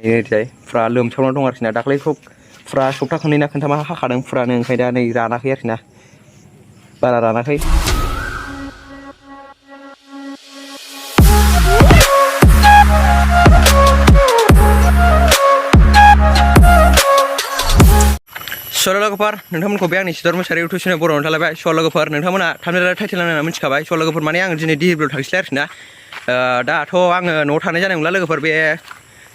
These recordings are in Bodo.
जाय फुरा लोमसावना दं आरोखि ना दाख्लैखौ फुरा सप्ता खननै ना खोन्थामा हाखादों फुरानो ओंखायनो दा नै रानाखै आरोखि ना बारा रानाखै लोगोफोर नोंथांमोनखौ बे आंनि सिदर मोसाहारि इउटुब चेनेल बर'आव थालायबाय लोगोफोर नोंथांमोना थामनेल टाइटेल नायनानै मिथिखाबाय लोगोफोर माने आं दिनै दिहिरबिलाव थांसैलाय आरोखि ना दाथ' आङो न'आव थानाय जानाय नंला लोगोफोर बे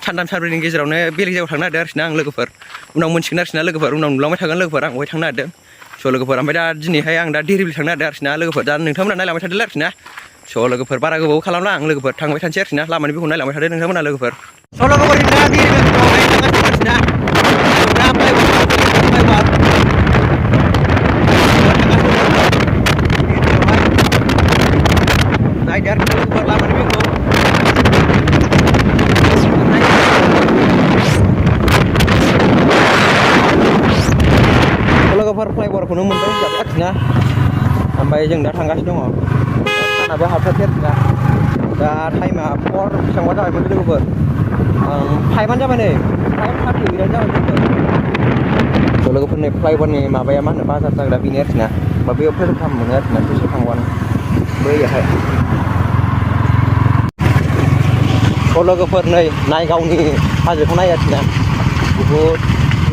सानथाम सानब्रैनि गेजेरावनो बेलेग जायगायाव थांनो नागिरदों आरोखि ना आं लोगोफोर उनाव मोनसिगोन आरोखि ना लोगोफोर उनाव नुलांबाय थागोन लोगोफोर आं बहाय थांनो नागिरदों लोगोफोर ओमफ्राय दा दिनैहाय आं दा दिहिरबिल थांनो नागिरदों आरोखि ना लोगोफोर दा नोंथांमोना नायलांबाय थादों आरोखि ना लोगोफोर बारा गोबाव खालामला आं लोगोफोर थांबाय थानोसै आरोखि ना लामानि भिउखौ नायलांबाय थादों नोंथांमोना लोगोफोर लोगोफोर दा दिहिरबिल लोगोफोर फ्लाइअभारखौनो मोनबाय आरोखि ना ओमफ्राय जों दा थांगासिनो दङ सानाबो हाबथारसै आरोखि ना दा टाइमा 4 बेसेबांबा जाबायमोन लोगोफोर 5आनो जाबाय नै 5:38 जाबाय लोगोफोर नै फ्लाइअभारनि माबाया मा होनो बाजार जाग्रा बेनो आरोखि ना बेयाव पेट्रल पाम्प मोनो आरोखि ना दसे थांबानो बैहाय लोगोफोर नै नायगावनि हाजोखौ नाय आरोखि ना बुहुद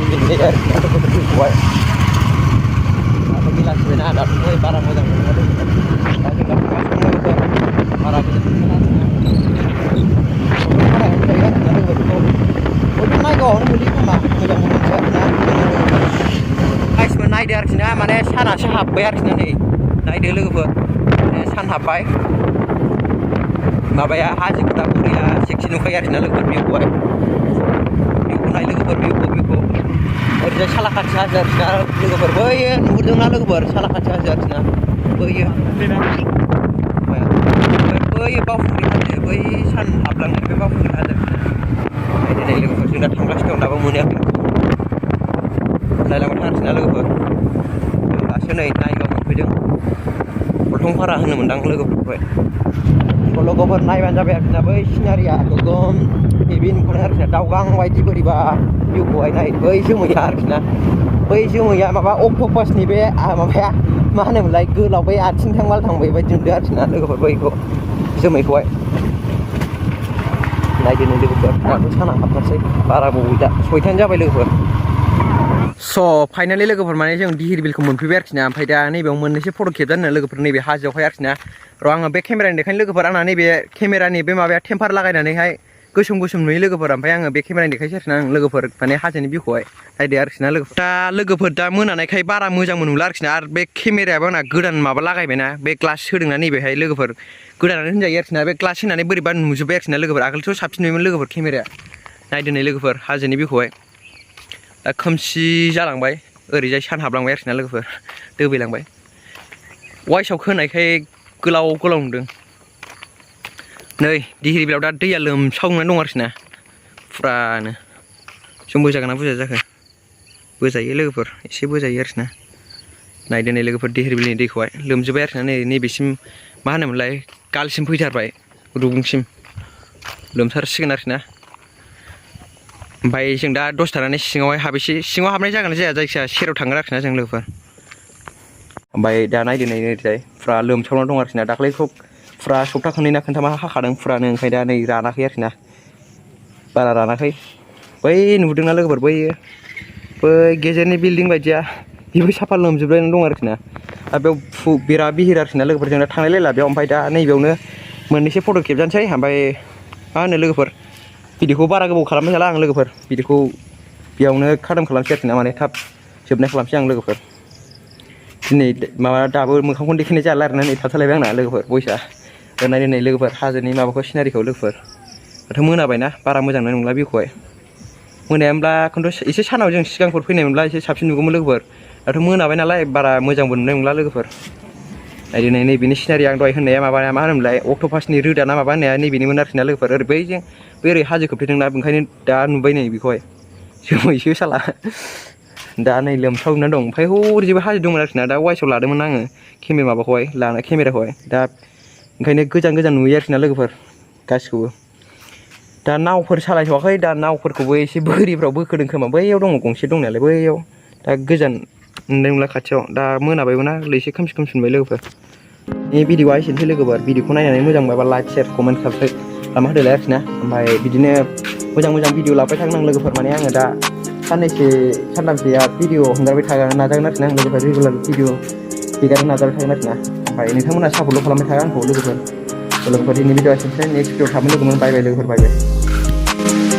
मिनिनाय आरोखि ना लोगोफोरखौहाय बेलासिबायना दाथ' बारा मोजां मोनो दा जों दा थांगासिनो लोगोफोर बारा गोजान नायगावआवनो मोनहैयो खोमा मोजां मोनसै आरोखि ना गासिबो नायदो आरोखि ना माने सानासो हाबबाय आरोखि ना नै नायदो लोगोफोर माने सान हाबबाय माबाया हाजोखौ दा बरिया सेक्सि नुखायो आरोखि ना लोगोफोर भिउखौहाय भिउखौ नाय लोगोफोर भिउखौ ओरैजाय सालाखाथि हाजो आरोखि ना लोगोफोर बैयो नुहुरदोंना लोगोफोर सालाखाथि हाजो आरोखि ना बैयो बावखुंग्रि हाजो बै सान हाबलांनाय बे बावखुंग्रि हाजो नायदो लोगोफोर जों दा थांगासिनो दं दाबो मोनाखै नायलांबाय था आरोखि ना लोगोफोर जों दासो नै नायगाव मोनफैदों गलथंफारा होनो मोनदां लोगोफोरखौहाय लोगोफोर नायबानो जाबाय आरोखि ना बै सिनारिया गोगोम हेभि नुखादों आरोखि ना दावगां बायदि बोरैबा भिउखौहाय नाय बै जोमैया आरोखि ना बै जोमैया माबा अक्ट'पासनि बे माबाया मा होनोमोनलाय गोलाव बै आथिं थांबाल थांबाय बायदि नुदों आरोखि ना लोगोफोर बैखौ जोमैखौहाय नायदो नै लोगोफोर दाथ' साना हाबथारसै बारा बावै दा 6थायानो जाबाय लोगोफोर फाइनालि लोगोफोर माने जों दिहिरबिलखौ मोनफैबाय आरोखि ना ओमफ्राय दा नैबेयाव मोननैसो फट' खेबजानो लोगोफोर नैबे हाजोआवहाय आरोखि ना आङो बे केमेरानि देखायनो लोगोफोर आंना नैबे केमेरानि बे माबाया टेम्पार लागायनानैहाय गोसोम नुयो लोगोफोर ओमफ्राय आङो बे केमेरानि देखायसै आरोखि ना आं लोगोफोर माने हाजोनि भिउखौहाय नायदो आरोखि ना लोगोफोर दा मोनानायखाय बारा मोजांबो नुला आरोखि ना आरो बे केमेरायाबो आंना गोदान माबा लागायबायना बे ग्लास होदोंना नैबेहाय लोगोफोर गोदानानो होनजायो आरोखि ना बे ग्लास होनानै बोरैबा नुजोब्बाय आरोखि ना लोगोफोर आगोलथ' साबसिन नुयोमोन लोगोफोर केमेराया नायदो नै लोगोफोर हाजोनि भिउखौहाय दा खोमसि जालांबाय ओरैजाय सान हाबलांबाय आरोखि ना लोगोफोर दोबैलांबाय वाइसआव खोनायखाय गोलाव नुदों नै दिहिरबिलाव दा दैया लोमसावनानै दं आरोखि ना फुरानो जों बोजागोन ना बोजाया जाखो बोजायो लोगोफोर एसे बोजायो आरोखि ना नायदो नै लोगोफोर दिहिरबिलनि दैखौहाय लोमजोब्बाय आरोखि ना नैबेसिम मा होनोमोनलाय गालसिम फैथारबाय रुगुंसिम लोमथारसिगोन आरोखि ना ओमफ्राय जों दा दसे थानानै सिङावहाय हाबैसै सिङाव हाबनाय जागोन ना जाया जायखिजाया सेराव थांगोन आरोखि ना जों लोगोफोर ओमफ्राय दा नायदो नै जाय फुरा लोमसावना दं आरोखि ना दाख्लैखौ फुरा सप्ता खननै ना खोन्थामा हाखादों फुरानो ओंखायनो दा नै रानाखै आरोखि ना बारा रानाखै बै नुदोंना लोगोफोर बै गेजेरनि बिल्डिं बायदिया बेबो साफा लोमजोबनानै दं आरोखि ना बेयाव बिराद बिहिर आरोखि ना लोगोफोर जों दा थांलायलायला बेयाव ओमफ्राय दा नैबेयावनो मोननैसो फट' खेबजानोसै ओमफ्राय मा होनो लोगोफोर भिडिअखौ बारा गोबाव खालामबाय थाला आं लोगोफोर भिडिअखौ बेयावनो खालामसै आरोखि ना माने थाब जोबनाय खालामसै आं लोगोफोर दिनै माबा दाबो मोखांखौनो देखायनाय जाला आरोना नै थाबथालायबाय आंना लोगोफोर बयसा नायदो नै लोगोफोर हाजोनि माबाखौ सिनारिखौ लोगोफोर दाथ' मोनाबायना बारा मोजां नंला भिउखौहाय मोनायामोनब्ला खिन्थु एसे सानाव जों सिगांफोर फैनायमोनब्ला एसे साबसिन नुगौमोन लोगोफोर दाथ' मोनाबाय नालाय बारा मोजांबो नुनाय नंला लोगोफोर नायदो नै नैबेनि सिनारि आं दहाय होननाया माबाया मा होनोमोनलाय अक्ट'पासनि रोदा ना माबा होननाया नैबेनिमोन आरोखि ना लोगोफोर ओरै बैजों बै ओरै हाजो खोबथेदोंना ओंखायनो दा नुबाय नै बेखौहाय जोमैसो साला दा नै लोमसावजोबना दं ओमफ्राय हरैजोंबो हाजो दंमोन आरोखि ना दा वाइसआव लादोंमोन आङो केमेराखौहाय दा ओंखायनो गोजान नुयो आरोखि ना लोगोफोर गासिखौबो दा नावफोर सालायथ'वाखै दा नावफोरखौबो एसे बोरिफ्राव बोखोदों खोमा बैयाव दङ गंसे दंनायालाय बैयाव दा गोजान नुदोंब्ला खाथियाव दा मोनाबायबो ना एसे खोमसि खोमसि नुबाय लोगोफोर बे भिडिअआ एसेनोसै लोगोफोर भिडिअखौ नायनानै मोजां मोनबा लाइक शेयार कमेन्ट साबस्क्राइब खालामना होदोलाय आरोखि ना ओमफ्राय बिदिनो मोजां भिडिअ लाबाय थागोन आं लोगोफोर माने आङो दा साननैसो सानथामसोया भिडिअ हगारबाय थागोन नाजागोन आरोखि ना आं लोगोफोर रेगुलार भिडिअ हेगारनो नाजाबाय थागोन आरोखि ना ओमफ्राय नोंथांमोना सापर्टल' खालामबाय थागोन आंखौ लोगोफोर दिनै भिडिअआ एसेनोसै नेक्स्ट भिडिअ थाबैनो लोगो मोनगोन बाय बाय लोगोफोर बाय बाय